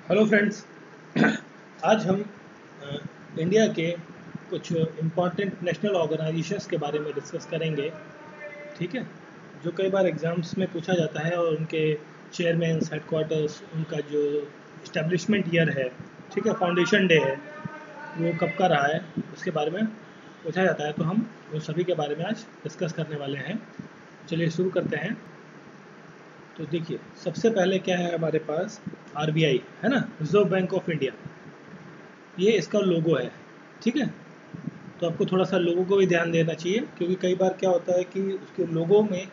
Hello friends. आज हम India के कुछ इम्पॉर्टेंट नेशनल ऑर्गेनाइजेशंस के बारे में डिस्कस करेंगे। ठीक है, जो कई बार एग्जाम्स में पूछा जाता है और उनके चेयरमैन्स, हेडक्वार्टर्स, उनका जो इस्टेब्लिशमेंट ईयर है, ठीक है, फाउंडेशन डे है, वो कब का रहा है, उसके बारे में पूछा जाता है। तो हम उन सभी के बारे में आज डिस्कस करने वाले हैं। चलिए शुरू करते हैं। तो देखिए, सबसे पहले क्या है हमारे पास, आरबीआई है ना, रिजर्व बैंक ऑफ इंडिया। ये इसका लोगो है। ठीक है, तो आपको थोड़ा सा लोगों को भी ध्यान देना चाहिए, क्योंकि कई बार क्या होता है कि उसके लोगो में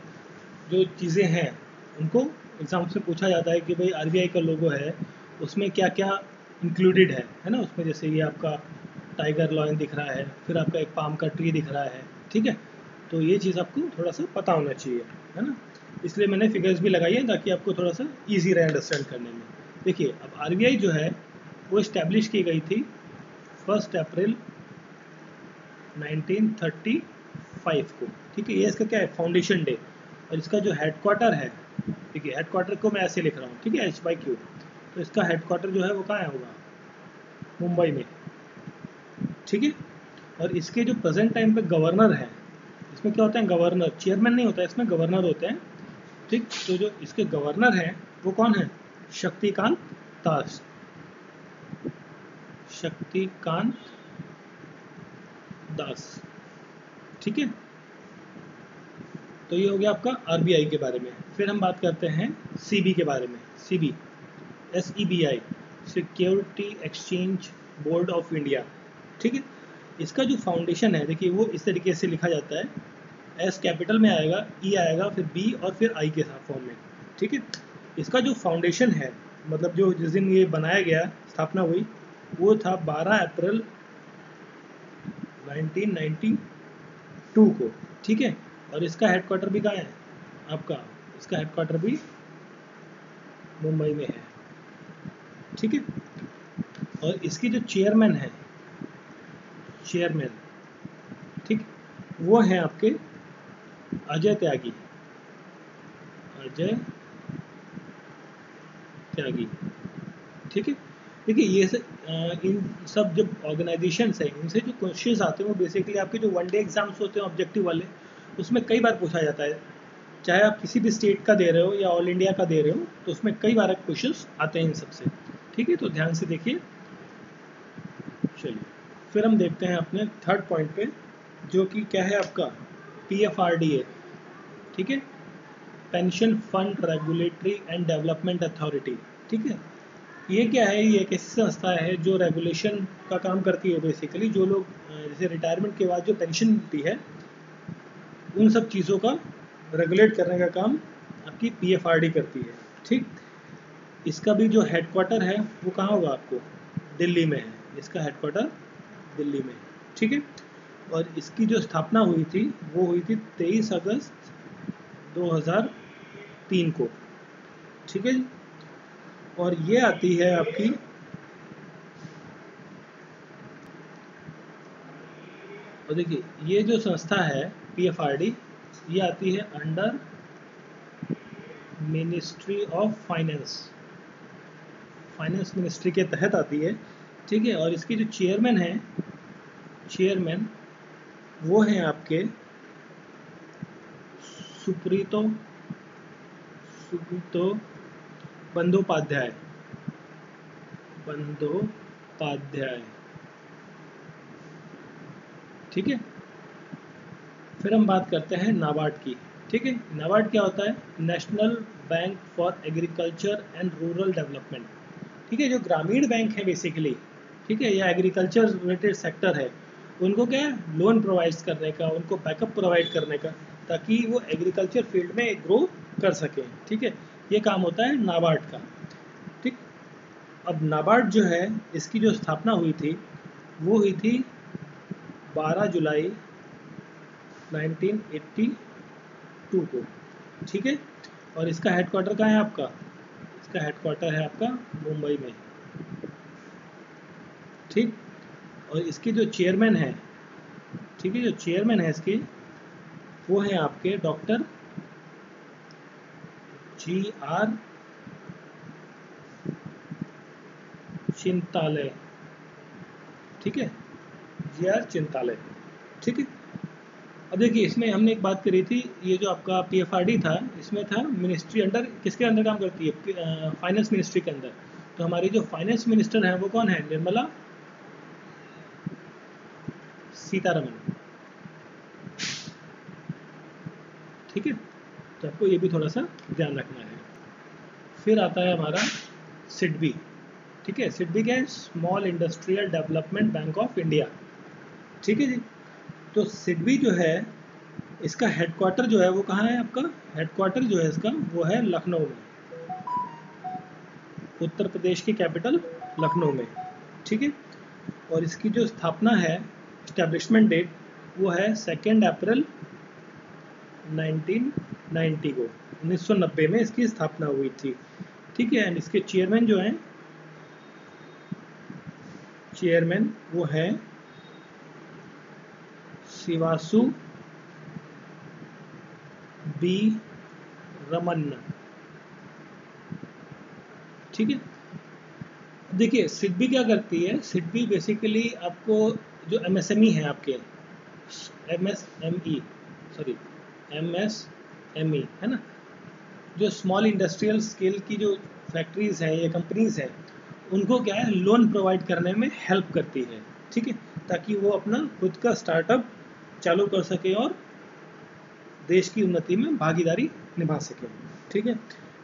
जो चीज़ें हैं उनको एग्जाम से पूछा जाता है कि भाई आरबीआई का लोगो है, उसमें क्या क्या इंक्लूडेड है ना। उसमें जैसे ये आपका टाइगर लॉयन दिख रहा है, फिर आपका एक पाम का ट्री दिख रहा है। ठीक है, तो ये चीज़ आपको थोड़ा सा पता होना चाहिए, है ना। इसलिए मैंने फिगर्स भी लगाई है ताकि आपको थोड़ा सा ईजी रहे अंडरस्टैंड करने में। देखिए, अब आरबीआई जो है वो इस्टेब्लिश की गई थी 1 अप्रैल 1935 को। ठीक है, ये इसका क्या है, फाउंडेशन डे। और इसका जो हेडक्वार्टर है, ठीक है, हेडक्वार्टर को मैं ऐसे लिख रहा हूँ, ठीक है, HQ। तो इसका हेडक्वार्टर जो है वो कहाँ है होगा, मुंबई में। ठीक है, और इसके जो प्रेजेंट टाइम पे गवर्नर है, इसमें क्या होता है, गवर्नर, चेयरमैन नहीं होता है, इसमें गवर्नर होते हैं। ठीक, तो जो इसके गवर्नर हैं वो कौन है, शक्तिकांत दास। शक्तिकांत दास। ठीक है, तो ये हो गया आपका आरबीआई के बारे में। फिर हम बात करते हैं सीबी के बारे में। CB, SEBI, security exchange board of India. ठीक है, इसका जो फाउंडेशन है, देखिए वो इस तरीके से लिखा जाता है, एस कैपिटल में आएगा, ई आएगा, फिर बी और फिर आई के साथ फॉर्म में। ठीक है, इसका जो फाउंडेशन है, मतलब जो जिस दिन ये बनाया गया, स्थापना हुई, वो था 12 अप्रैल 1992 को। ठीक है, और इसका हेडक्वार्टर भी कहाँ है आपका, इसका हेडक्वार्टर भी मुंबई में है। ठीक है, और इसकी जो चेयरमैन है, चेयरमैन, ठीक, वो हैं आपके अजय त्यागी। अजय त्यागी। ठीक है, देखिए ये इन सब जो ऑर्गेनाइजेशंस हैं, इनसे जो क्वेश्चंस आते हैं वो बेसिकली आपके जो वन डे एग्जाम्स होते हैं ऑब्जेक्टिव वाले, उसमें कई बार पूछा जाता है। चाहे आप किसी भी स्टेट का दे रहे हो या ऑल इंडिया का दे रहे हो, तो उसमें कई बार क्वेश्चंस आते हैं इन सबसे। ठीक है, तो ध्यान से देखिए। चलिए, फिर हम देखते हैं अपने थर्ड पॉइंट पे, जो कि क्या है आपका, PFRDA। ठीक है, pension fund regulatory and development authority. ठीक है, ये क्या है, ये एक ऐसी संस्था है जो रेगुलेशन का काम करती है। बेसिकली जो लोग जैसे रिटायरमेंट के बाद जो पेंशन मिलती है, उन सब चीज़ों का रेगुलेट करने का काम आपकी PFRD करती है। ठीक, इसका भी जो हेडक्वार्टर है वो कहाँ होगा आपको, दिल्ली में है। इसका हेडक्वार्टर दिल्ली में है। ठीक है, और इसकी जो स्थापना हुई थी वो हुई थी 23 अगस्त 2003 को। ठीक है जी, और ये आती है आपकी, और देखिए ये जो संस्था है PFRD, ये आती है under ministry of finance, finance ministry के तहत आती है। ठीक है, और इसके जो चेयरमैन हैं, चेयरमैन वो हैं आपके सुप्रीतो सुप्रीतो बंदोपाध्याय। बंदोपाध्याय। ठीक है, फिर हम बात करते हैं नाबार्ड की। ठीक है, नाबार्ड क्या होता है, national bank for agriculture and rural development. ठीक है, जो ग्रामीण बैंक है बेसिकली, ठीक है, या एग्रीकल्चर रिलेटेड सेक्टर है, उनको क्या है, लोन प्रोवाइड करने का, उनको बैकअप प्रोवाइड करने का, ताकि वो एग्रीकल्चर फील्ड में ग्रो कर सकें। ठीक है, ये काम होता है नाबार्ड का। ठीक, अब नाबार्ड जो है, इसकी जो स्थापना हुई थी वो हुई थी 12 जुलाई 1982 को। ठीक है, और इसका हेडक्वार्टर कहाँ है आपका, इसका हेडक्वार्टर है आपका मुंबई में। ठीक, और इसके जो चेयरमैन है, ठीक है, जो चेयरमैन है इसके, वो है आपके डॉक्टर GR चिंतालय, ठीक है, GR चिंतालय, ठीक है। अब देखिए इसमें हमने एक बात करी थी, ये जो आपका PFRD था, इसमें था मिनिस्ट्री अंडर, किसके अंदर काम करती है, फाइनेंस मिनिस्ट्री के अंदर। तो हमारी जो फाइनेंस मिनिस्टर है वो कौन है, निर्मला सीतारमन, ठीक है। तो आपको ये भी थोड़ा सा ध्यान रखना है। फिर आता है हमारा सिडबी, ठीक है। सिडबी क्या है, small industrial development bank of India, ठीक है जी। तो सिडबी जो है, इसका हेडक्वार्टर जो है वो कहाँ है, आपका हेडक्वार्टर जो है इसका वो है लखनऊ में, उत्तर प्रदेश की कैपिटल लखनऊ में, ठीक है। और इसकी जो स्थापना है, इस्टेब्लिशमेंट डेट, वो है 2 अप्रैल 1990 को, 1990 में इसकी स्थापना हुई थी, ठीक है। एंड इसके चेयरमैन जो हैं, चेयरमैन वो है शिवासु बी रमन्ना, ठीक है। देखिए सिडबी क्या करती है, सिडबी बेसिकली आपको जो MSME है आपके, MSME सॉरी MSME है ना, जो स्मॉल इंडस्ट्रियल स्केल की जो फैक्ट्रीज हैं या कंपनीज हैं, उनको क्या है लोन प्रोवाइड करने में हेल्प करती है, ठीक है, ताकि वो अपना खुद का स्टार्टअप चालू कर सके और देश की उन्नति में भागीदारी निभा सके, ठीक है।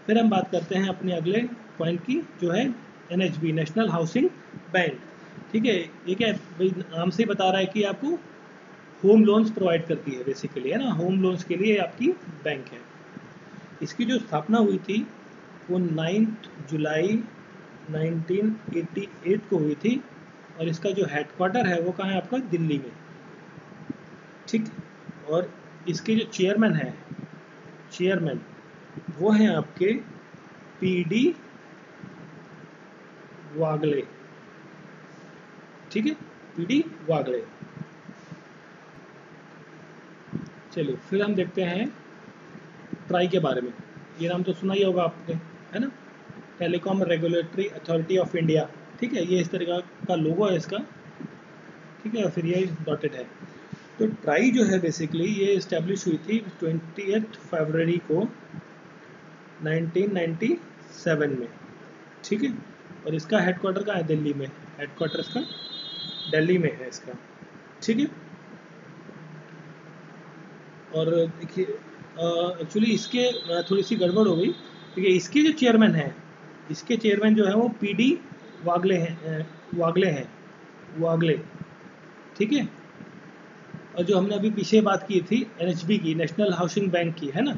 फिर हम बात करते हैं अपने अगले पॉइंट की, जो है NHB, नेशनल हाउसिंग बैंक, ठीक है। ये क्या है भाई, नाम से ही बता रहा है कि आपको होम लोन्स प्रोवाइड करती है बेसिकली, है ना, होम लोन्स के लिए आपकी बैंक है। इसकी जो स्थापना हुई थी वो 9 जुलाई 1988 को हुई थी, और इसका जो हेडक्वार्टर है वो कहाँ है आपका, दिल्ली में, ठीक। और इसके जो चेयरमैन है, चेयरमैन वो हैं आपके PD वागले, ठीक है, PD वागले। चलिए फिर हम देखते हैं ट्राई के बारे में। ये नाम तो सुना ही होगा आपने, है ना, telecom regulatory authority of India, ठीक है। ये इस तरह का लोगो है इसका, ठीक है, और फिर ये डॉटेड है। तो ट्राई जो है बेसिकली ये इस्टेब्लिश हुई थी 20 फरवरी को 1997 में, ठीक है। और इसका हेडक्वार्टर कहाँ है, दिल्ली में, हेडक्वार्टर इसका दिल्ली में है इसका, ठीक है। और देखिए एक्चुअली इसके थोड़ी सी गड़बड़ हो गई, ठीक है। इसके जो चेयरमैन हैं, इसके चेयरमैन जो है वो PD वागले हैं, वागले, ठीक है। और जो हमने अभी पीछे बात की थी NHB की, नेशनल हाउसिंग बैंक की, है ना,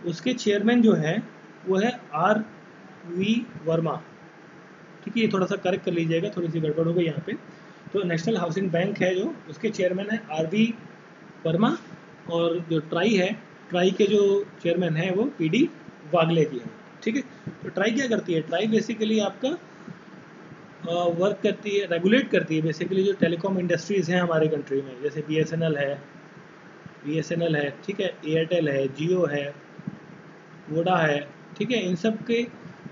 उसके चेयरमैन जो है वो है RV वर्मा, ठीक है। ये थोड़ा सा करेक्ट कर लीजिएगा, थोड़ी सी गड़बड़ हो गई यहाँ पे। तो नेशनल हाउसिंग बैंक है जो, उसके चेयरमैन है RV वर्मा, और जो ट्राई है, ट्राई के जो चेयरमैन है वो PD वागले जी हैं, ठीक है। तो ट्राई क्या करती है, ट्राई बेसिकली आपका वर्क करती है, रेगुलेट करती है बेसिकली जो टेलीकॉम इंडस्ट्रीज़ हैं हमारे कंट्री में, जैसे BSNL है, ठीक है, एयरटेल है, जियो है, वोडा है, ठीक है। इन सब के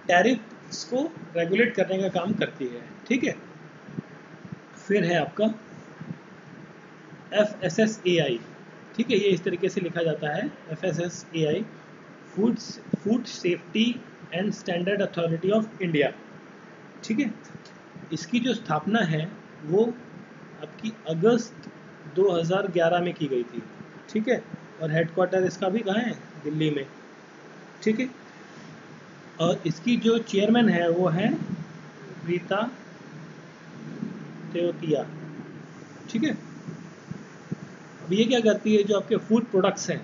टैरिफ्स को रेगुलेट करने का काम करती है, ठीक है। फिर है आपका FSSAI, ठीक है, ये इस तरीके से लिखा जाता है FSSAI, food safety and standard authority of India, ठीक है। इसकी जो स्थापना है वो आपकी अगस्त 2011 में की गई थी, ठीक है। और हेडक्वार्टर इसका भी कहाँ है, दिल्ली में, ठीक है। और इसकी जो चेयरमैन है वो है रीता तेवतिया, ठीक है। अब ये क्या करती है, जो आपके फूड प्रोडक्ट्स हैं,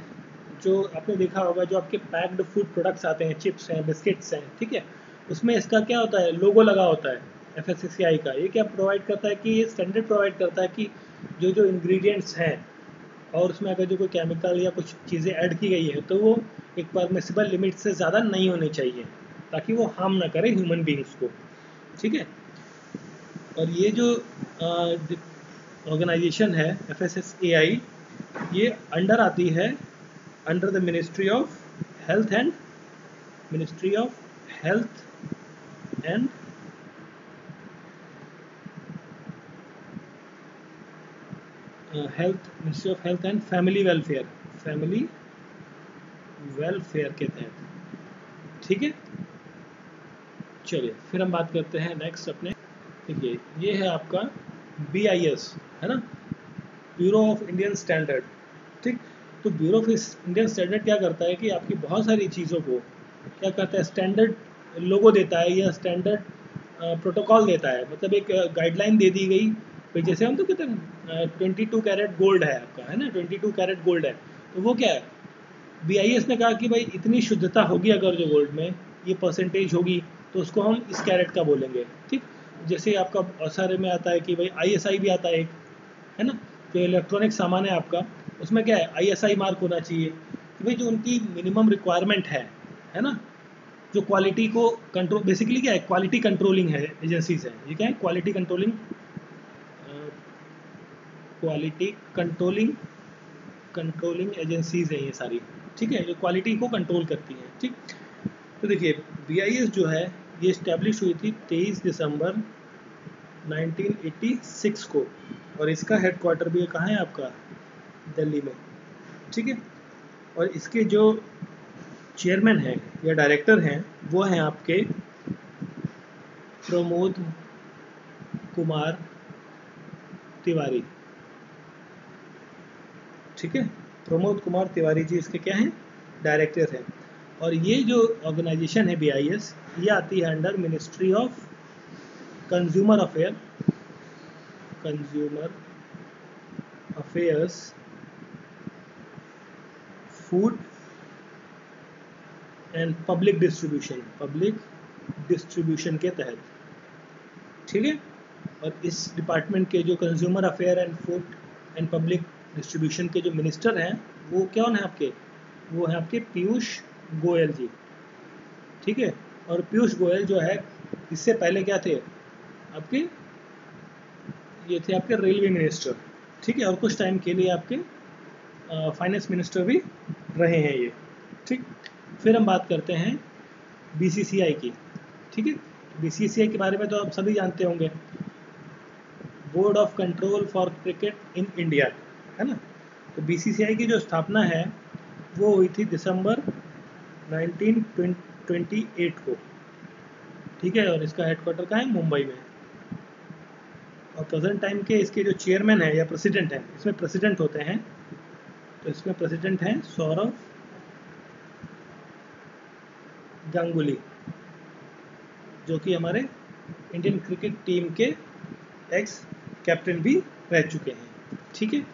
जो आपने देखा होगा, जो आपके पैक्ड फूड प्रोडक्ट्स आते हैं, चिप्स हैं, बिस्किट्स हैं, ठीक है, उसमें इसका क्या होता है, लोगो लगा होता है FSSAI का। ये क्या प्रोवाइड करता है कि ये स्टैंडर्ड प्रोवाइड करता है कि जो जो इंग्रेडिएंट्स हैं, और उसमें अगर जो कोई केमिकल या कुछ चीज़ें ऐड की गई है तो वो एक परमिसिबल लिमिट से ज़्यादा नहीं होनी चाहिए, ताकि वो हार्म ना करे ह्यूमन बींग्स को, ठीक है। और ये जो ऑर्गेनाइजेशन है FSSAI, ये अंडर आती है, under the ministry of health and health, ministry of health and family welfare, family welfare के तहत। ठीक है, चलिए फिर हम बात करते हैं नेक्स्ट अपने। देखिए ये है आपका BIS, है ना, ब्यूरो ऑफ इंडियन स्टैंडर्ड। ठीक, तो ब्यूरो ऑफ इंडियन स्टैंडर्ड क्या करता है कि आपकी बहुत सारी चीज़ों को क्या करता है, स्टैंडर्ड लोगो देता है या स्टैंडर्ड प्रोटोकॉल देता है। मतलब एक गाइडलाइन दे दी गई भाई, जैसे हम तो कहते हैं 22 कैरेट गोल्ड है आपका, है ना, 22 कैरेट गोल्ड है, तो वो क्या है, BIS ने कहा कि भाई इतनी शुद्धता होगी अगर जो गोल्ड में ये परसेंटेज होगी तो उसको हम इस कैरेट का बोलेंगे। ठीक, जैसे आपका बहुत सारे में आता है कि भाई ISI भी आता है एक, है ना, जो इलेक्ट्रॉनिक सामान है आपका, उसमें क्या है ISI मार्क होना चाहिए कि भाई जो उनकी मिनिमम रिक्वायरमेंट है ना, जो क्वालिटी को कंट्रोल, बेसिकली क्या है, क्वालिटी कंट्रोलिंग है एजेंसीज है, ये क्या है, quality controlling, quality controlling controlling agencies है ये सारी। ठीक है, जो क्वालिटी को कंट्रोल करती हैं। ठीक, तो देखिए BIS जो है ये इस्टेब्लिश हुई थी 23 दिसंबर 1986 को, और इसका हेडक्वार्टर भी कहाँ है आपका, दिल्ली में। ठीक है, और इसके जो चेयरमैन हैं या डायरेक्टर हैं वो हैं आपके प्रमोद कुमार तिवारी। ठीक है, प्रमोद कुमार तिवारी जी इसके क्या हैं, डायरेक्टर हैं। और ये जो ऑर्गेनाइजेशन है BIS, ये आती है under ministry of consumer affair, consumer affairs, food and public distribution के तहत। ठीक है, और इस डिपार्टमेंट के जो consumer affair and food and public distribution के जो मिनिस्टर हैं वो कौन है आपके, वो हैं आपके पीयूष गोयल जी। ठीक है, और पीयूष गोयल जो है इससे पहले क्या थे आपके, ये थे आपके रेलवे मिनिस्टर। ठीक है, और कुछ टाइम के लिए आपके फाइनेंस मिनिस्टर भी रहे हैं ये। ठीक, फिर हम बात करते हैं BCCI की। ठीक है, BCCI के बारे में तो आप सभी जानते होंगे, board of control for cricket in India, है ना। तो BCCI की जो स्थापना है वो हुई थी दिसंबर 1928 को। ठीक है, और इसका हेडक्वार्टर कहाँ है, मुंबई में। और प्रेजेंट टाइम के इसके जो चेयरमैन है या प्रेसिडेंट है, इसमें प्रेसिडेंट होते हैं, तो इसमें प्रेसिडेंट हैं सौरव गांगुली, जो कि हमारे इंडियन क्रिकेट टीम के एक्स कैप्टन भी रह चुके हैं। ठीक है,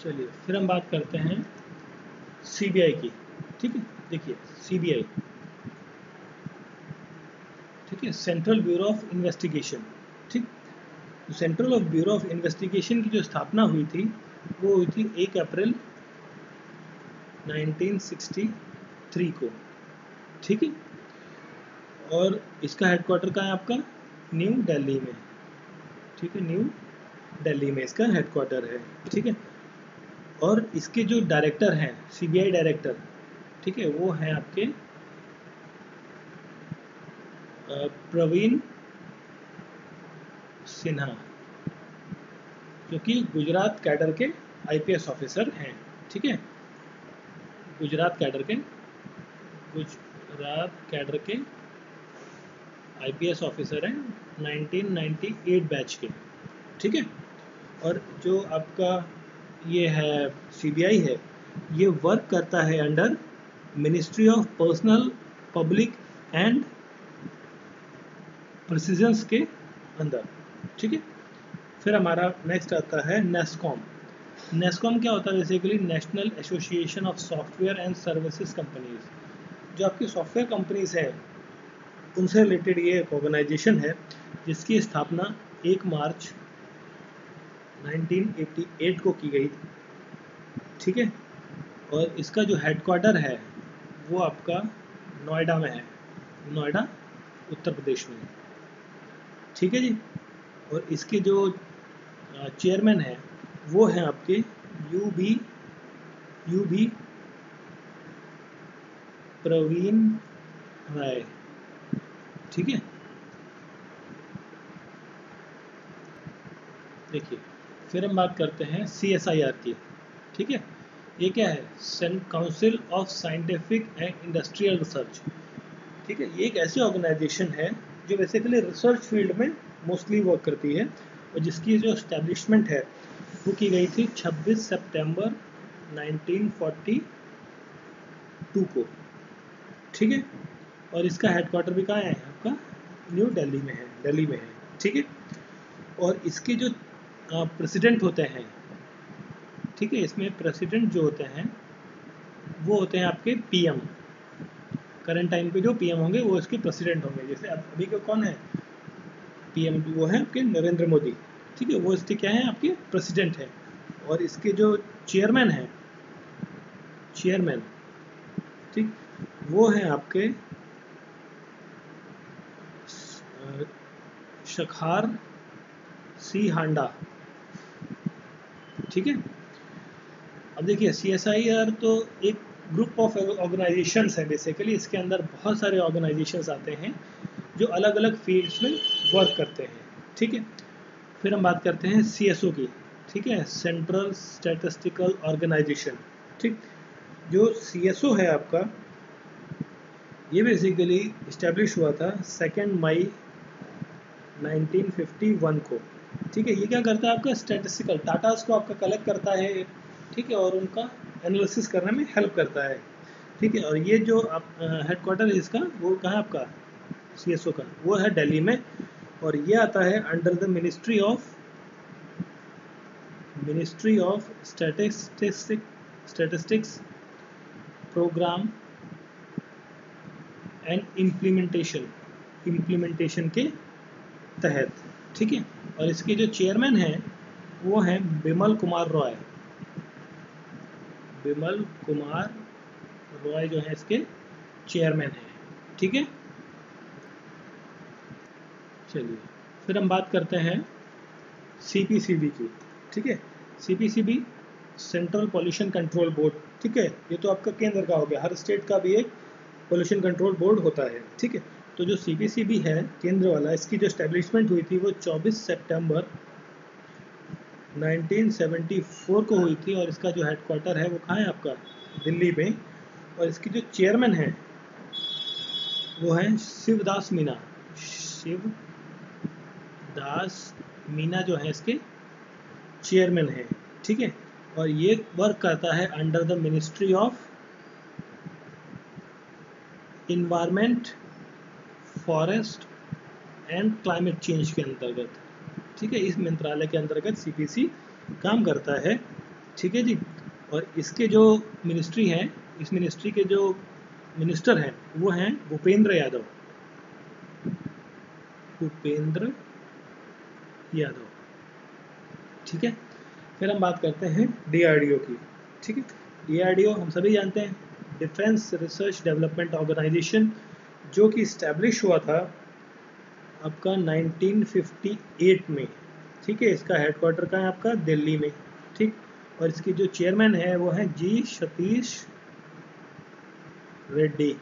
चलिए फिर हम बात करते हैं CBI की। ठीक है, देखिए CBI, ठीक है, सेंट्रल ब्यूरो ऑफ इन्वेस्टिगेशन। ठीक, तो central of bureau of investigation की जो स्थापना हुई थी वो हुई थी 1 अप्रैल 1963 को। ठीक है, और इसका हेडक्वार्टर कहाँ है आपका, न्यू दिल्ली में। ठीक है, न्यू दिल्ली में इसका हेडक्वार्टर है। ठीक है, और इसके जो डायरेक्टर हैं CBI डायरेक्टर, ठीक है, वो हैं आपके प्रवीण सिन्हा, जो कि गुजरात कैडर के IPS ऑफिसर हैं। ठीक है, गुजरात कैडर के IPS ऑफिसर हैं 1998 बैच के। ठीक है, और जो आपका ये है CBI है, ये वर्क करता है under ministry of personnel public and pensions के अंदर। ठीक है, फिर हमारा नेक्स्ट आता है नेस्कॉम। नेस्कॉम क्या होता है, basically national association of software and services companies. जो आपकी सॉफ्टवेयर कंपनीज हैं उनसे रिलेटेड ये एक ऑर्गेनाइजेशन है जिसकी स्थापना 1 मार्च 1988 को की गई थी। ठीक है, और इसका जो हेडक्वार्टर है वो आपका नोएडा में है, नोएडा उत्तर प्रदेश में। ठीक है जी, और इसके जो चेयरमैन हैं वो हैं आपके यू भी प्रवीण राय। ठीक है। देखिए, फिर हम बात करते हैं CSIR की। ठीक है, ये क्या है? Council of scientific and industrial research. ठीक है, ये एक ऐसी ऑर्गेनाइजेशन है जो बेसिकली रिसर्च फील्ड में मोस्टली वर्क करती है, और जिसकी जो एस्टेब्लिशमेंट है वो की गई थी 26 सितंबर 1942 को। ठीक है, और इसका हेडक्वार्टर भी कहाँ है आपका? न्यू दिल्ली में है, दिल्ली में है। ठीक है, और इसके जो प्रेसिडेंट होते हैं, ठीक है, इसमें प्रेसिडेंट जो होते हैं वो होते हैं आपके PM। करंट टाइम पे जो PM होंगे वो इसके प्रेसिडेंट होंगे। जैसे अभी का कौन है PM? वो है आपके नरेंद्र मोदी। ठीक है, वो इसके क्या है? आपके प्रेसिडेंट है। और इसके जो चेयरमैन हैं, चेयरमैन, ठीक, वो हैं आपके शखार सी हांडा। ठीक है, अब देखिए CSIR तो एक ग्रुप ऑफ ऑर्गेनाइजेशंस है बेसिकली। इसके अंदर बहुत सारे ऑर्गेनाइजेशंस आते हैं जो अलग अलग फील्ड्स में वर्क करते हैं। ठीक है, फिर हम बात करते हैं CSO की। ठीक है, सेंट्रल स्टैटिस्टिकल ऑर्गेनाइजेशन। ठीक, जो CSO है आपका, ये बेसिकली इस्टेब्लिश हुआ था 2 मई 1951 को। ठीक है, ये क्या करता है? आपका स्टैटिस्टिकल डाटास को आपका कलेक्ट करता है। ठीक है, और उनका एनालिसिस करने में हेल्प करता है। ठीक है, और ये जो आप हेडक्वार्टर है इसका, वो कहाँ है आपका? CSO का वो है दिल्ली में। और ये आता है under the ministry of statistics programme and implementation के तहत। ठीक है, और इसके जो चेयरमैन हैं वो हैं बिमल कुमार रॉय। बिमल कुमार रॉय जो है इसके चेयरमैन हैं। ठीक है, चलिए फिर हम बात करते हैं CPCB की। ठीक है, CPCB central pollution control board. ठीक है, ये तो आपका केंद्र का हो गया। हर स्टेट का भी एक पॉल्यूशन कंट्रोल बोर्ड होता है। ठीक है, तो जो CPCB है केंद्र वाला, इसकी जो एस्टेब्लिशमेंट हुई थी वो 24 सितंबर 1974 को हुई थी। और इसका जो हेडक्वार्टर है वो कहाँ है आपका? दिल्ली में। और इसकी जो चेयरमैन है वो है शिवदास मीना। शिवदास मीना जो है इसके चेयरमैन है। ठीक है, और ये वर्क करता है under the ministry of environment, forest and climate change के अंतर्गत। ठीक है, इस मंत्रालय के अंतर्गत CPC काम करता है। ठीक है जी, और इसके जो मिनिस्ट्री है, इस मिनिस्ट्री के जो मिनिस्टर हैं वो हैं भूपेंद्र यादव। भूपेंद्र यादव। ठीक है, फिर हम बात करते हैं DRDO की। ठीक है, DRDO हम सभी जानते हैं, डिफेंस रिसर्च डेवलपमेंट ऑर्गेनाइजेशन, जो कि इस्टेब्लिश हुआ था आपका 1958 में। ठीक है, इसका हेडक्वार्टर कहाँ है आपका? दिल्ली में। ठीक, और इसकी जो चेयरमैन है वो है G सतीश रेड्डी।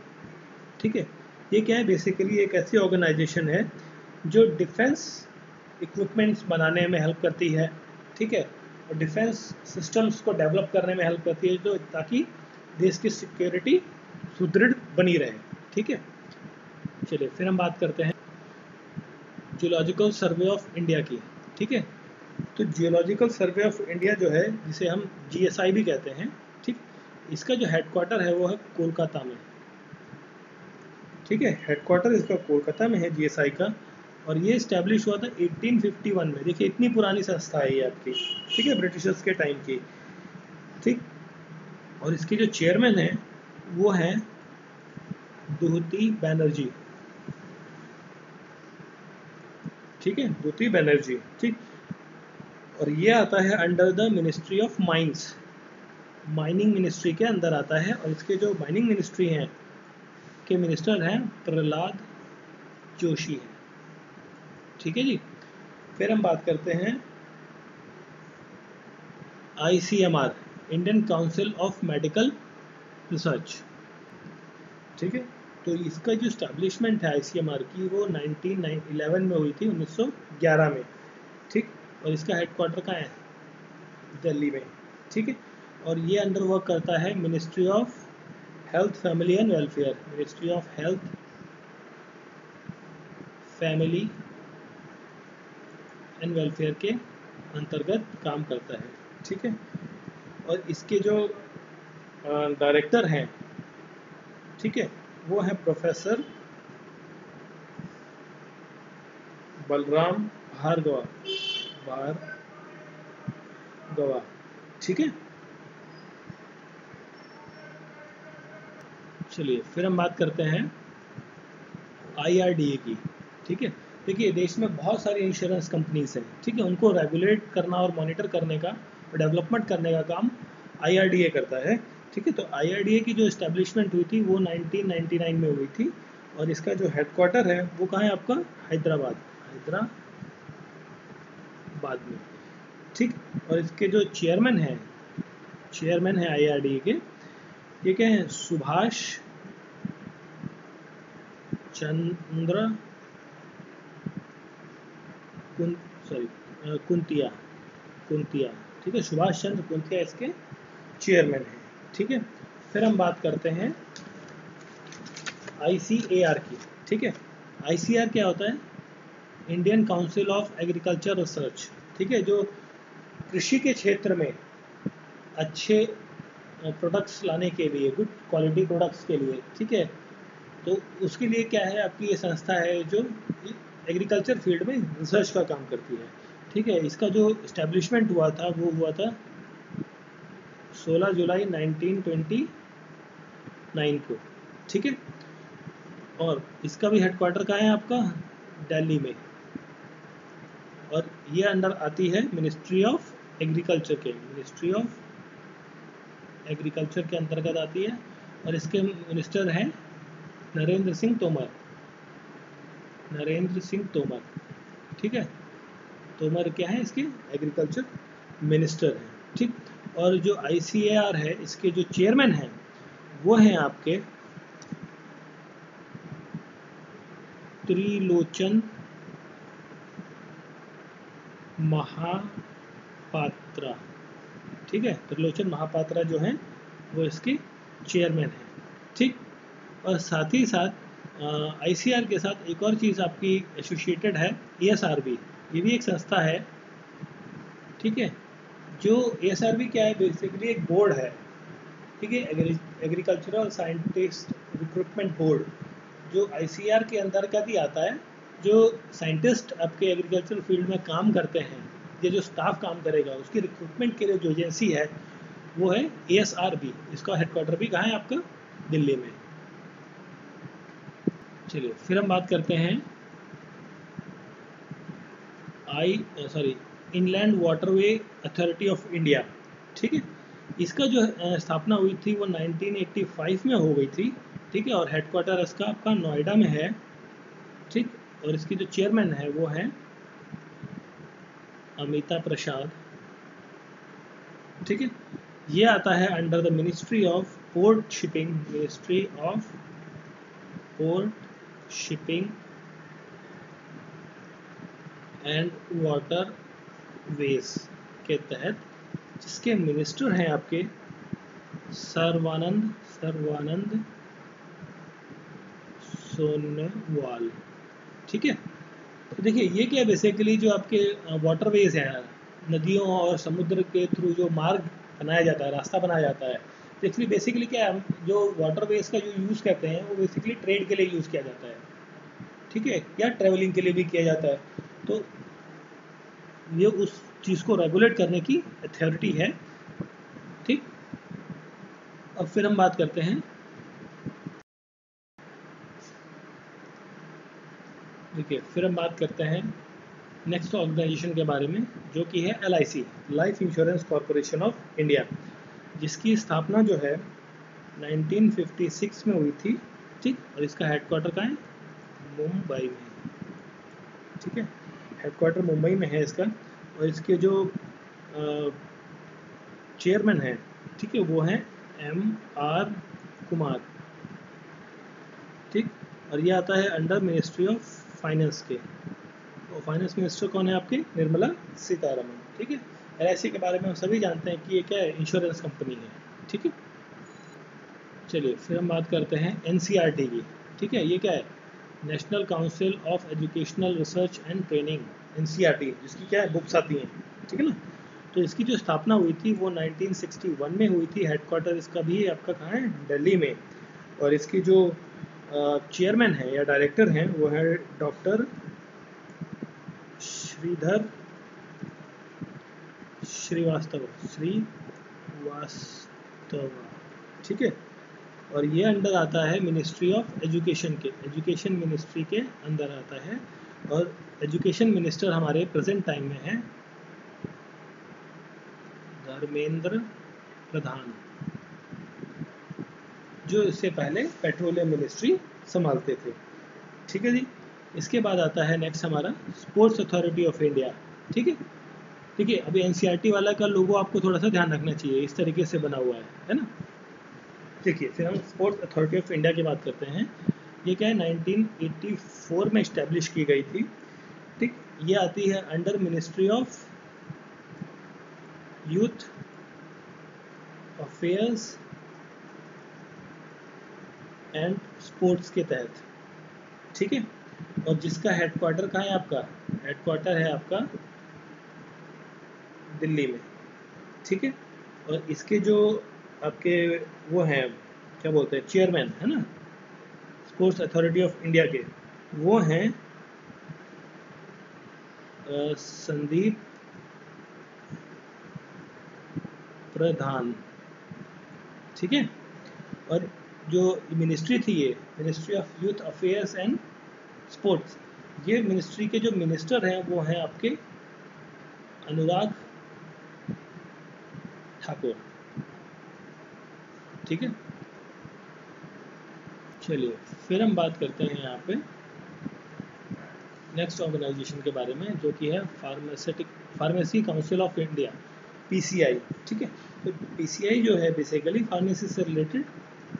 ठीक है, ये क्या है? बेसिकली एक ऐसी ऑर्गेनाइजेशन है जो डिफेंस इक्विपमेंट्स बनाने में हेल्प करती है। ठीक है, और डिफेंस सिस्टम्स को डेवलप करने में हेल्प करती है, जो ताकि देश की सिक्योरिटी सुदृढ़ बनी रहे। ठीक है, चलिए फिर हम बात करते हैं जियोलॉजिकल सर्वे ऑफ इंडिया की। ठीक है, तो जियोलॉजिकल सर्वे ऑफ इंडिया जो है, जिसे हम GSI भी कहते हैं, ठीक, इसका जो हेडक्वार्टर है वो है कोलकाता में। ठीक है, हेडक्वार्टर इसका कोलकाता में है GSI का। और ये इस्टेब्लिश हुआ था 1851 में। देखिए इतनी पुरानी संस्था है ये आपकी। ठीक है, ब्रिटिशर्स के टाइम की। ठीक, और इसके जो चेयरमैन हैं वो हैं दुहती बैनर्जी। ठीक है, दुहती बैनर्जी। ठीक, और ये आता है under the ministry of mines, mining ministry के अंदर आता है। और इसके जो माइनिंग मिनिस्ट्री हैं के मिनिस्टर हैं प्रहलाद जोशी हैं। ठीक है जी, फिर हम बात करते हैं ICMR, Indian council of medical research. ठीक है, तो इसका जो स्टैब्लिशमेंट है ICMR की वो 1911 में हुई थी, 1911 में, ठीक। और इसका हेडक्वार्टर कहाँ है? दिल्ली में, ठीक है। और ये अंडर वर्क करता है ministry of health family and welfare, ministry of health family and welfare के अंतर्गत काम करता है, ठीक है। और इसके जो डायरेक्टर हैं, ठीक है, वो है प्रोफेसर बलराम भार्गवा, ठीक है। चलिए फिर हम बात करते हैं IRDA की, ठीक है। देखिए देश में बहुत सारी इंश्योरेंस कंपनीज हैं, ठीक है, उनको रेगुलेट करना और मॉनिटर करने का और डेवलपमेंट करने का काम IRDA करता है, ठीक है। तो IRDA की जो इस्टेब्लिशमेंट हुई थी वो 1999 में हुई थी, और इसका जो हेडक्वार्टर है वो कहाँ है आपका? हैदराबाद में, ठीक। और इसके जो चेयरमैन है IRDA के, ये क्या है? सुभाष चंद्र कुंतिया, ठीक है, सुभाष चंद्र कुंतिया इसके चेयरमैन है, ठीक है। फिर हम बात करते हैं ICAR की, ठीक है। ICAR क्या होता है? Indian council of agriculture research, ठीक है, जो कृषि के क्षेत्र में अच्छे प्रोडक्ट्स लाने के लिए, गुड क्वालिटी प्रोडक्ट्स के लिए, ठीक है, तो उसके लिए क्या है, आपकी ये संस्था है जो एग्रीकल्चर फील्ड में रिसर्च का काम करती है, ठीक है। इसका जो इस्टेब्लिशमेंट हुआ था वो हुआ था 16 जुलाई 1929 को, ठीक है। और इसका भी हेडक्वार्टर कहाँ है आपका? दिल्ली में। और ये अंडर आती है मिनिस्ट्री ऑफ एग्रीकल्चर के अंतर्गत आती है, और इसके मिनिस्टर हैं नरेंद्र सिंह तोमर, ठीक है। तोमर क्या है? इसके एग्रीकल्चर मिनिस्टर हैं, ठीक। और जो ICAR है, इसके जो चेयरमैन हैं वो हैं आपके त्रिलोचन महापात्रा, ठीक है। त्रिलोचन महापात्रा जो हैं वो इसके चेयरमैन हैं, ठीक। और साथ ही साथ ICAR के साथ एक और चीज़ आपकी एसोसिएटेड है, ESRB, ये भी एक संस्था है, ठीक है। जो ESRB क्या है? बेसिकली एक बोर्ड है, ठीक है, एग्रीकल्चरल साइंटिस्ट रिक्रूटमेंट बोर्ड, जो ICAR के अंतर्गत ही आता है। जो साइंटिस्ट आपके एग्रीकल्चर फील्ड में काम करते हैं, ये जो स्टाफ काम करेगा, उसकी रिक्रूटमेंट के लिए जो एजेंसी है वो है ESRB। इसका हेडक्वार्टर भी कहाँ है आपका? दिल्ली में। चलिए फिर हम बात करते हैं inland waterway authority of India, ठीक है। इसका जो स्थापना हुई थी वो 1985 में हो गई थी, ठीक है। और हेडक्वार्टर इसका आपका नोएडा में है, ठीक। और इसकी जो चेयरमैन है वो है अमिता प्रसाद, ठीक है। ये आता है under the ministry of port shipping and water veg के तहत, जिसके मिनिस्टर हैं आपके सर्वानंद सोनोवाल, ठीक है। तो देखिए ये क्या है, बेसिकली जो आपके वाटरवेज हैं, नदियों और समुद्र के थ्रू जो मार्ग बनाया जाता है, रास्ता बनाया जाता है, तो एक्चुअली बेसिकली क्या है, जो वाटरवेज का जो यूज़ कहते हैं वो बेसिकली ट्रेड के लिए यूज़ किया जाता है, ठीक है, या ट्रेवलिंग के लिए भी किया जाता है। तो ये उस चीज़ को रेगुलेट करने की अथॉरिटी है, ठीक। अब फिर हम बात करते हैं, देखिए फिर हम बात करते हैं नेक्स्ट ऑर्गेनाइजेशन के बारे में, जो कि है LIC, life insurance corporation of India, जिसकी स्थापना जो है 1956 में हुई थी, ठीक। और इसका हेडक्वार्टर कहाँ है? मुंबई में, ठीक है, हेडक्वार्टर मुंबई में है इसका। और इसके जो चेयरमैन हैं, ठीक है, वो हैं MR कुमार, ठीक। और ये आता है अंडर मिनिस्ट्री ऑफ फाइनेंस के, और फाइनेंस मिनिस्टर कौन है आपके? निर्मला सीतारमण, ठीक है। LIC के बारे में हम सभी जानते हैं कि ये क्या है? इंश्योरेंस कंपनी है, ठीक है। चलिए फिर हम बात करते हैं NCERT की, ठीक है। ये क्या है? National council of educational research and training, NCERT, जिसकी क्या है? बुक्स आती हैं, ठीक है ना। तो इसकी जो स्थापना हुई थी वो 1961 में हुई थी। हेडक्वार्टर इसका भी आपका कहाँ है? दिल्ली में। और इसकी जो चेयरमैन है या डायरेक्टर हैं वो है डॉक्टर श्रीधर श्रीवास्तव, ठीक है। और ये अंडर आता है मिनिस्ट्री ऑफ एजुकेशन के, एजुकेशन मिनिस्ट्री के अंदर आता है। और एजुकेशन मिनिस्टर हमारे प्रेजेंट टाइम में है धर्मेंद्र प्रधान, जो इससे पहले पेट्रोलियम मिनिस्ट्री संभालते थे, ठीक है जी। इसके बाद आता है नेक्स्ट हमारा स्पोर्ट्स अथॉरिटी ऑफ इंडिया, ठीक है। ठीक है, अभी NCERT वाला का लोगो आपको थोड़ा सा ध्यान रखना चाहिए, इस तरीके से बना हुआ है ना। देखिए फिर हम स्पोर्ट्स अथॉरिटी ऑफ इंडिया की बात करते हैं। ये क्या है? 1984 में इस्टेब्लिश की गई थी, ठीक। ये आती है under ministry of youth affairs and sports के तहत, ठीक है। और जिसका हेडक्वार्टर कहाँ है आपका? हेडक्वार्टर है आपका दिल्ली में, ठीक है। और इसके जो आपके वो हैं, क्या बोलते हैं, चेयरमैन है ना स्पोर्ट्स अथॉरिटी ऑफ इंडिया के, वो हैं संदीप प्रधान, ठीक है। और जो मिनिस्ट्री थी, ये ministry of youth affairs and sports, ये मिनिस्ट्री के जो मिनिस्टर हैं वो हैं आपके अनुराग ठाकुर, ठीक है। चलिए फिर हम बात करते हैं यहाँ पे नेक्स्ट ऑर्गेनाइजेशन के बारे में, जो कि है pharmacy council of India, PCI, ठीक है। तो PCI जो है बेसिकली फार्मेसी से रिलेटेड,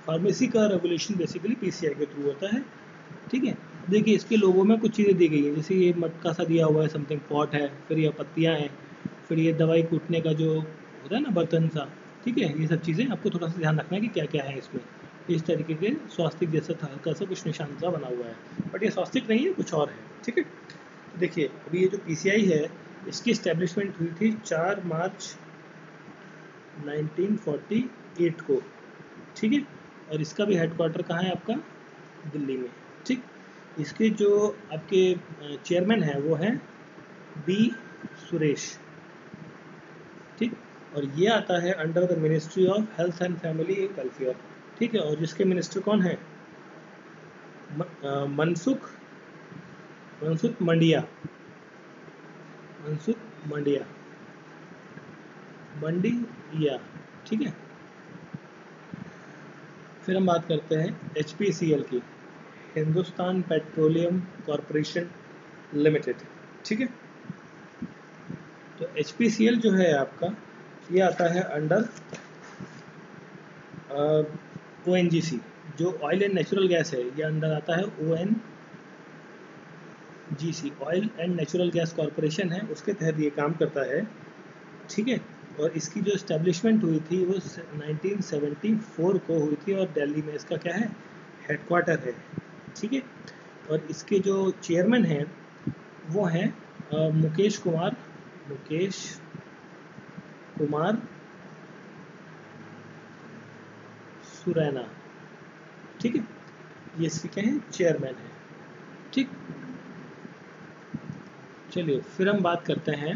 फार्मेसी का रेगुलेशन बेसिकली PCI के थ्रू होता है, ठीक है। देखिए इसके लोगों में कुछ चीज़ें दी गई हैं, जैसे ये मटका सा दिया हुआ है, समथिंग पॉट है, फिर ये पत्तियाँ हैं, फिर ये दवाई कूटने का जो होता है ना बर्तन सा, ठीक है। ये सब चीज़ें आपको थोड़ा सा ध्यान रखना है कि क्या क्या है इसमें। इस तरीके के स्वास्तिक जैसा हल्का सा कुछ निशान सा बना हुआ है, बट ये स्वास्तिक नहीं है, कुछ और है, ठीक है। तो देखिए अभी ये जो PCI है, इसकी इस्टेब्लिशमेंट हुई थी 4 मार्च 1948 को, ठीक है। और इसका भी हेडक्वार्टर कहाँ है आपका? दिल्ली में, ठीक। इसके जो आपके चेयरमैन हैं वो हैं B सुरेश, ठीक। और ये आता है under the ministry of health and family welfare, ठीक है। और जिसके मिनिस्टर कौन है? मनसुख मंडिया, ठीक है। फिर हम बात करते हैं HPCL की, हिंदुस्तान पेट्रोलियम कॉरपोरेशन लिमिटेड, ठीक है। तो HPCL जो है आपका, ये आता है अंडर ONGC, जो ऑयल एंड नेचुरल गैस है, ये अंडर आता है ONGC, oil and natural gas corporation है, उसके तहत ये काम करता है, ठीक है। और इसकी जो इस्टेब्लिशमेंट हुई थी वो 1974 को हुई थी, और दिल्ली में इसका क्या है? हेडक्वार्टर है, ठीक है। और इसके जो चेयरमैन हैं वो हैं मुकेश कुमार सुरैना, ठीक है। ये इसके क्या है? चेयरमैन है, ठीक। चलिए फिर हम बात करते हैं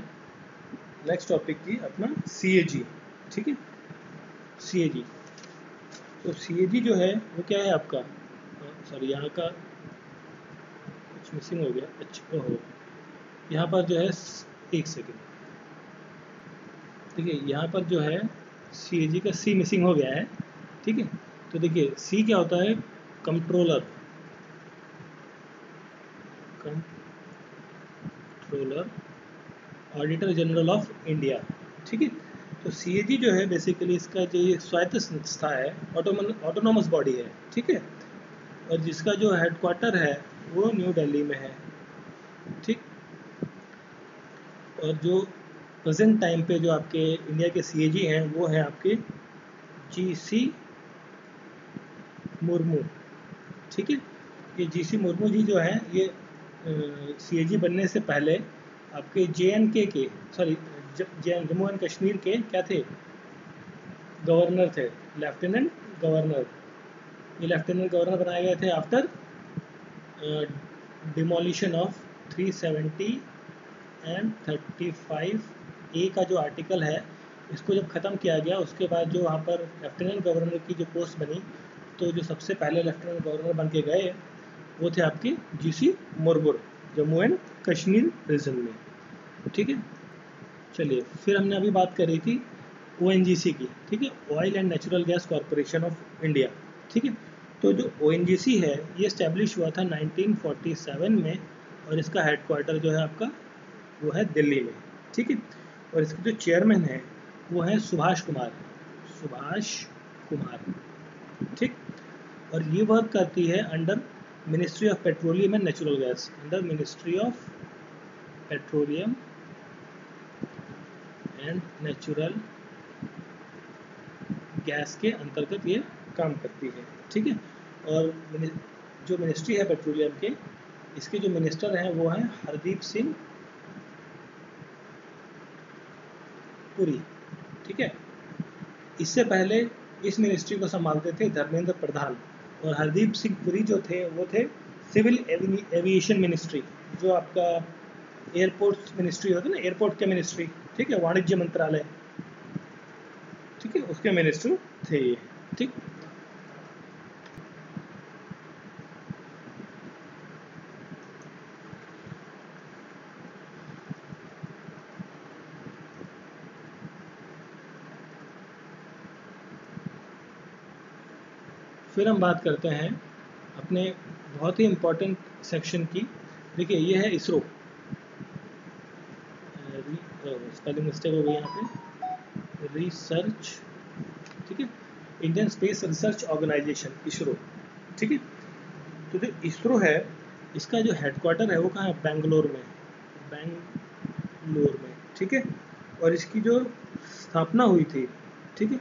नेक्स्ट टॉपिक की, अपना CAG, ठीक है। CAG, तो CAG जो है वो क्या है आपका? सॉरी यहाँ का कुछ मिसिंग हो गया, अच्छा ओहो, यहाँ पर जो है एक सेकेंड, देखिए यहाँ पर जो है CAG का C मिसिंग हो गया है, ठीक है। तो देखिए C क्या होता है? Controller auditor general of India, ठीक है। तो CAG जो है बेसिकली इसका जो ये स्वायत्त संस्था है, ऑटोनोमस बॉडी है, ठीक है। और जिसका जो हेडक्वार्टर है वो न्यू दिल्ली में है, ठीक। और जो प्रेजेंट टाइम पे जो आपके इंडिया के सीएजी हैं वो हैं आपके जीसी मुर्मू, ठीक है। ये जीसी मुर्मू जी जो हैं ये सीएजी बनने से पहले आपके जेएनके के सॉरी जम्मू एंड कश्मीर के क्या थे, गवर्नर थे, लेफ्टिनेंट गवर्नर। ये लेफ्टिनेंट गवर्नर बनाए गए थे after demolition of 370 and 35A का जो आर्टिकल है, इसको जब ख़त्म किया गया उसके बाद जो वहाँ पर लेफ्टिनेंट गवर्नर की जो पोस्ट बनी, तो जो सबसे पहले लेफ्टिनेंट गवर्नर बन के गए वो थे आपके GC Murmu, Jammu and Kashmir region में, ठीक है। चलिए, फिर हमने अभी बात करी थी ओएनजीसी की, ठीक है, oil and natural gas corporation of India, ठीक है। तो जो ओएनजीसी है ये इस्टेब्लिश हुआ था 1947 में, और इसका हेडक्वार्टर जो है आपका वो है दिल्ली में, ठीक है। और इसके जो चेयरमैन हैं वो हैं सुभाष कुमार, सुभाष कुमार, ठीक। और ये वर्क करती है under ministry of petroleum and natural gas, under ministry of petroleum and natural gas के अंतर्गत ये काम करती है, ठीक है। और जो मिनिस्ट्री है पेट्रोलियम के, इसके जो मिनिस्टर हैं वो हैं हरदीप सिंह पुरी, ठीक है। इससे पहले इस मिनिस्ट्री को संभालते थे धर्मेंद्र प्रधान, और हरदीप सिंह पुरी जो थे वो थे सिविल एविएशन मिनिस्ट्री, जो आपका एयरपोर्ट मिनिस्ट्री होती है ना, एयरपोर्ट के मिनिस्ट्री, ठीक है, वाणिज्य मंत्रालय, ठीक है, उसके मिनिस्टर थे ये, ठीक। फिर हम बात करते हैं अपने बहुत ही इम्पोर्टेंट सेक्शन की। देखिए ये है इसरो, स्पेलिंग मिस्टेक हो गई यहाँ पे, रिसर्च, ठीक है, Indian space research organisation, ISRO, ठीक है। तो जो इसरो है इसका जो हेडक्वार्टर है वो कहाँ है, बेंगलोर में, बेंगलोर में, ठीक है। और इसकी जो स्थापना हुई थी, ठीक है,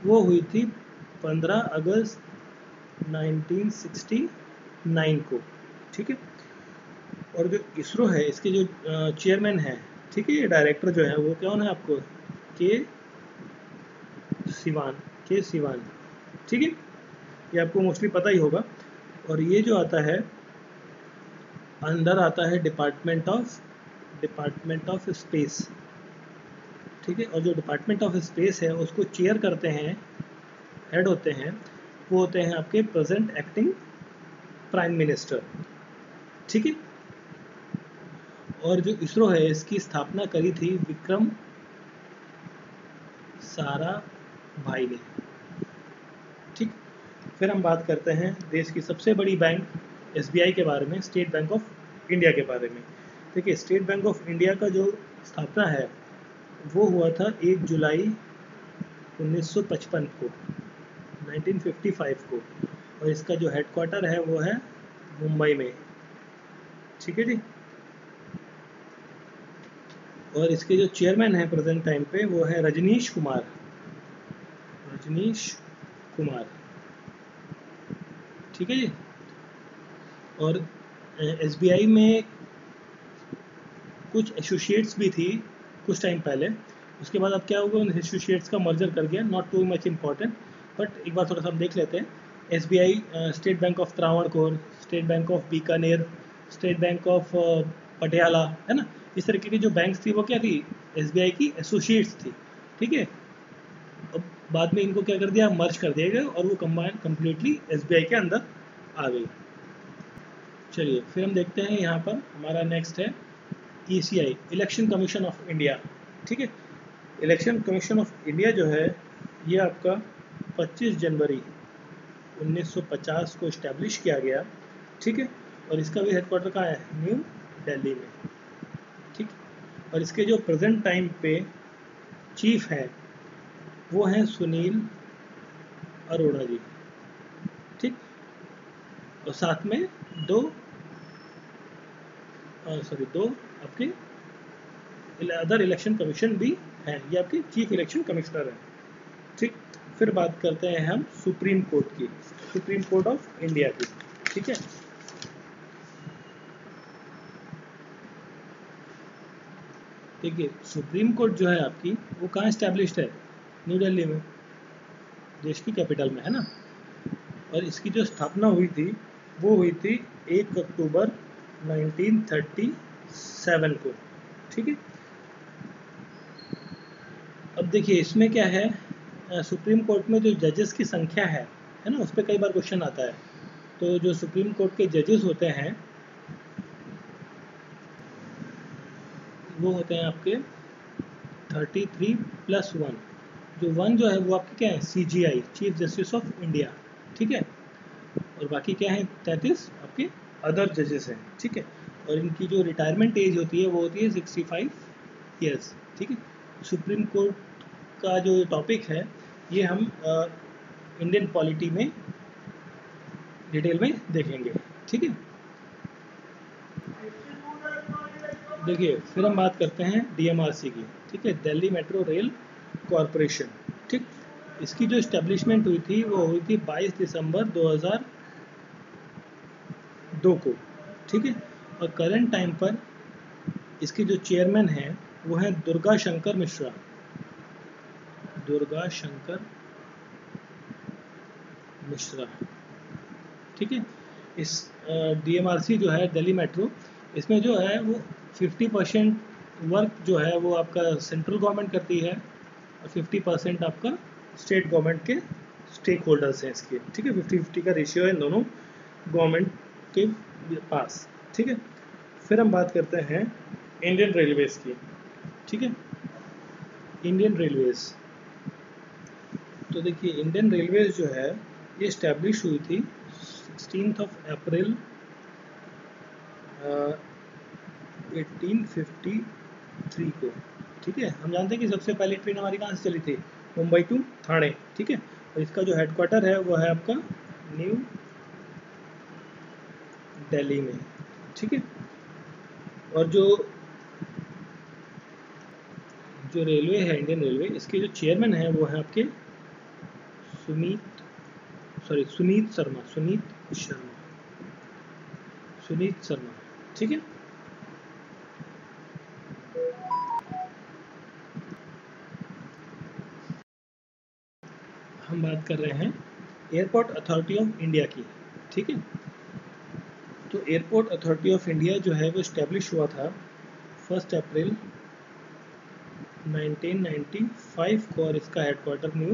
वो हुई थी 15 अगस्त 1969 को, ठीक है। और जो इसरो है इसके जो चेयरमैन है, ठीक है, ये डायरेक्टर जो है वो कौन है आपको, के सिवान, के सिवान, ठीक है, ये आपको मोस्टली पता ही होगा। और ये जो आता है अंदर आता है डिपार्टमेंट ऑफ स्पेस, ठीक है। और जो डिपार्टमेंट ऑफ स्पेस है उसको चेयर करते हैं, हेड होते हैं, वो होते हैं आपके प्रेजेंट एक्टिंग प्राइम मिनिस्टर, ठीक है। और जो इसरो है इसकी स्थापना करी थी विक्रम साराभाई ने, ठीक। फिर हम बात करते हैं देश की सबसे बड़ी बैंक एसबीआई के बारे में, स्टेट बैंक ऑफ इंडिया के बारे में। देखिए स्टेट बैंक ऑफ इंडिया का जो स्थापना है वो हुआ था 1 जुलाई 1955 को, 1955 को, और इसका जो हेडक्वार्टर है वो है मुंबई में, ठीक है जी। और इसके जो चेयरमैन हैं प्रेजेंट टाइम पे वो है रजनीश कुमार, रजनीश कुमार, ठीक है जी। और एसबीआई में कुछ एसोसिएट्स भी थी कुछ टाइम पहले, उसके बाद अब क्या होगा, उन एसोसिएट्स का मर्जर कर गया, not too much important, but एक बार थोड़ा सा हम देख लेते हैं। SBI, state bank of Travancore, state bank of Bikaner, state bank of Patiala, है ना, इस तरीके की जो बैंक्स थी वो क्या थी, एसबीआई की एसोसिएट्स थी, ठीक है। अब बाद में इनको क्या कर दिया, मर्ज कर दिया गया और वो कंबाइन कम्प्लीटली एसबीआई के अंदर आ गई। चलिए फिर हम देखते हैं यहाँ पर हमारा नेक्स्ट है ECI, election commission of India, ठीक है। इलेक्शन कमीशन ऑफ इंडिया जो है ये आपका 25 जनवरी 1950 को इस्टेब्लिश किया गया, ठीक है। और इसका भी हेडक्वार्टर कहाँ है, न्यू दिल्ली में, ठीक। और इसके जो प्रेजेंट टाइम पे चीफ हैं वो हैं सुनील अरोड़ा जी, ठीक। और साथ में दो आपके अदर इलेक्शन कमीशन भी हैं, ये आपके चीफ इलेक्शन कमिश्नर हैं। ठीक, फिर बात करते हैं हम सुप्रीम कोर्ट की, सुप्रीम कोर्ट ऑफ इंडिया की। ठीक है, देखिए सुप्रीम कोर्ट जो है आपकी वो कहाँ इस्टेब्लिश्ड है? न्यू दिल्ली में, देश की कैपिटल में, है ना। और इसकी जो स्थापना हुई थी वो हुई थी 1 अक्टूबर 1937 को। ठीक है, अब देखिए इसमें क्या है, सुप्रीम कोर्ट में जो जजेस की संख्या है ना, उस पर कई बार क्वेश्चन आता है। तो जो सुप्रीम कोर्ट के जजेस होते हैं वो होते हैं आपके 33+1। जो 1 जो है वो आपके क्या है? CJI, chief justice of India. ठीक है, और बाकी क्या है? 33 आपके अदर जजेस हैं। ठीक है, और इनकी जो रिटायरमेंट एज होती है वो होती है 65 ईयर्स। ठीक है, सुप्रीम कोर्ट का जो टॉपिक है ये हम इंडियन पॉलिटी में डिटेल में देखेंगे। ठीक है, देखिए फिर हम बात करते हैं DMRC की। ठीक है, दिल्ली मेट्रो रेल कॉरपोरेशन। ठीक, इसकी जो इस्टेब्लिशमेंट हुई थी वो हुई थी 22 दिसंबर 2002 को। ठीक है, और करंट टाइम पर इसके जो चेयरमैन हैं वो हैं दुर्गा शंकर मिश्रा। दुर्गा शंकर मिश्रा। ठीक है, इस DMRC जो है दिल्ली मेट्रो, इसमें जो है वो 50% वर्क जो है वो आपका सेंट्रल गवर्नमेंट करती है और 50% आपका स्टेट गवर्नमेंट के स्टेक होल्डर्स हैं इसके। ठीक है, 50-50 का रेशियो है इन दोनों गवर्नमेंट के पास। ठीक है, फिर हम बात करते हैं इंडियन रेलवेज़ की। ठीक है, इंडियन रेलवेज़, तो देखिए इंडियन रेलवेज़ जो है ये इस्टेब्लिश हुई थी 16 अप्रैल 1853 को। ठीक है, हम जानते हैं कि सबसे पहली ट्रेन हमारी कहाँ से चली थी? मुंबई टू ठाणे। ठीक है, और इसका जो हेडक्वार्टर है वो है आपका न्यू दिल्ली में। ठीक है, और जो रेलवे है इंडियन रेलवे, इसके जो चेयरमैन है वो है आपके सुनीत शर्मा। ठीक है, हम बात कर रहे हैं एयरपोर्ट अथॉरिटी ऑफ इंडिया की। ठीक है, तो एयरपोर्ट अथॉरिटी ऑफ इंडिया जो है वो इस्टेब्लिश हुआ था 1 अप्रैल 1995 को, और इसका हेडक्वार्टर न्यू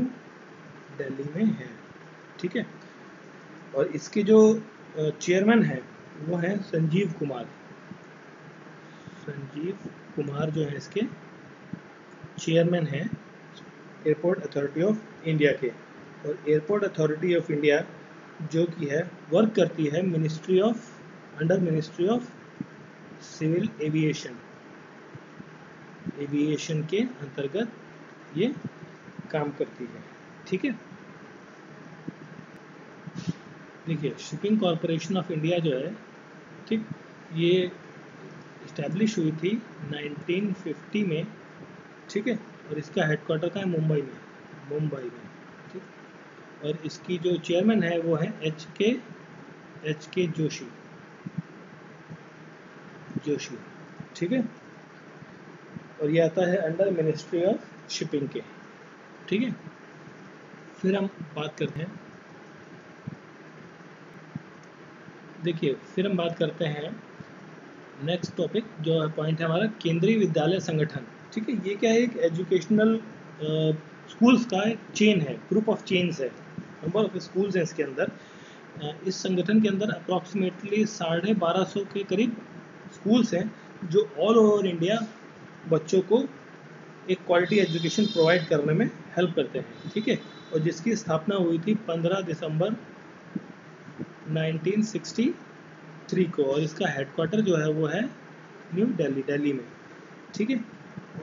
दिल्ली में है। ठीक है, और इसके जो चेयरमैन हैं वो हैं संजीव कुमार जो है इसके चेयरमैन हैं एयरपोर्ट अथॉरिटी ऑफ इंडिया के। और एयरपोर्ट अथॉरिटी ऑफ इंडिया जो कि है वर्क करती है under ministry of civil aviation के अंतर्गत ये काम करती है। ठीक है, देखिए शिपिंग कॉरपोरेशन ऑफ इंडिया जो है, ठीक, ये इस्टेब्लिश हुई थी 1950 में। ठीक है, और इसका हेडक्वार्टर का है मुंबई में। ठीक, और इसकी जो चेयरमैन है वो है एच के जोशी। ठीक है, और ये आता है अंडर मिनिस्ट्री ऑफ शिपिंग के। ठीक है, फिर हम बात करते हैं, देखिए फिर हम बात करते हैं नेक्स्ट टॉपिक जो पॉइंट है हमारा केंद्रीय विद्यालय संगठन। ठीक है, ये क्या है? एक एजुकेशनल स्कूल्स का एक चेन है, ग्रुप ऑफ चेन्स है, नंबर ऑफ स्कूल्स हैं इसके अंदर। इस संगठन के अंदर अप्रॉक्सीमेटली 1250 के करीब स्कूल्स हैं जो ऑल ओवर इंडिया बच्चों को एक क्वालिटी एजुकेशन प्रोवाइड करने में हेल्प करते हैं। ठीक है, और जिसकी स्थापना हुई थी 15 दिसंबर 1963 को, और इसका हेडक्वार्टर जो है वो है न्यू दिल्ली में। ठीक है,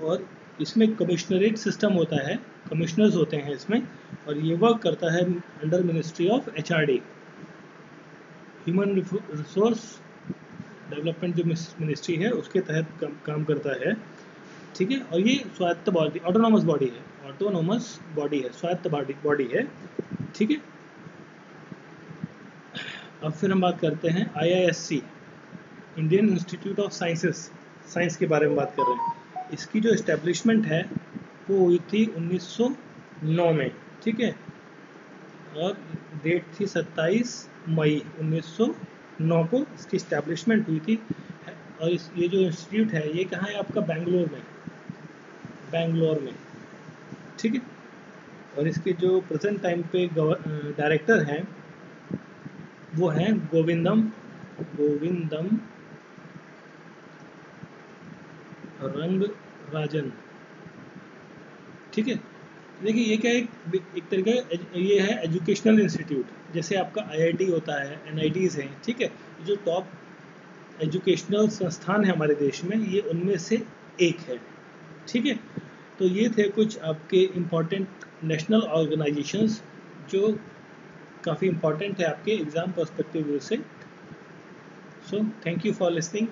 और इसमें कमिश्नरेट सिस्टम होता है, कमिश्नर्स होते हैं इसमें, और ये वर्क करता है under ministry of HRD, human resource development जो मिनिस्ट्री है उसके तहत काम करता है, ठीक है। और ये स्वायत्त बॉडी, ऑटोनोमस बॉडी है, स्वायत्त बॉडी है, ठीक है। अब फिर हम बात करते हैं IISc, Indian institute of science के बारे में बात कर रहे हैं। इसकी जो इस्टेब्लिशमेंट है वो हुई थी 1909 में, ठीक है। और डेट थी 27 मई 1909 को इसकी इस्टेब्लिशमेंट हुई थी। और ये जो इंस्टीट्यूट है ये कहाँ है आपका? बेंगलोर में, ठीक है। और इसके जो प्रेजेंट टाइम पे डायरेक्टर हैं वो हैं गोविंदम रंगराजन, ठीक है। देखिए ये क्या एक तरीके ये है एजुकेशनल इंस्टीट्यूट, जैसे आपका IIT होता है, NITs हैं, ठीक है। जो टॉप एजुकेशनल संस्थान है हमारे देश में, ये उनमें से एक है, ठीक है। तो ये थे कुछ आपके इम्पोर्टेंट नेशनल ऑर्गेनाइजेशंस जो काफ़ी इम्पोर्टेंट है आपके एग्ज़ाम पर्सपेक्टिव से। So thank you for listening.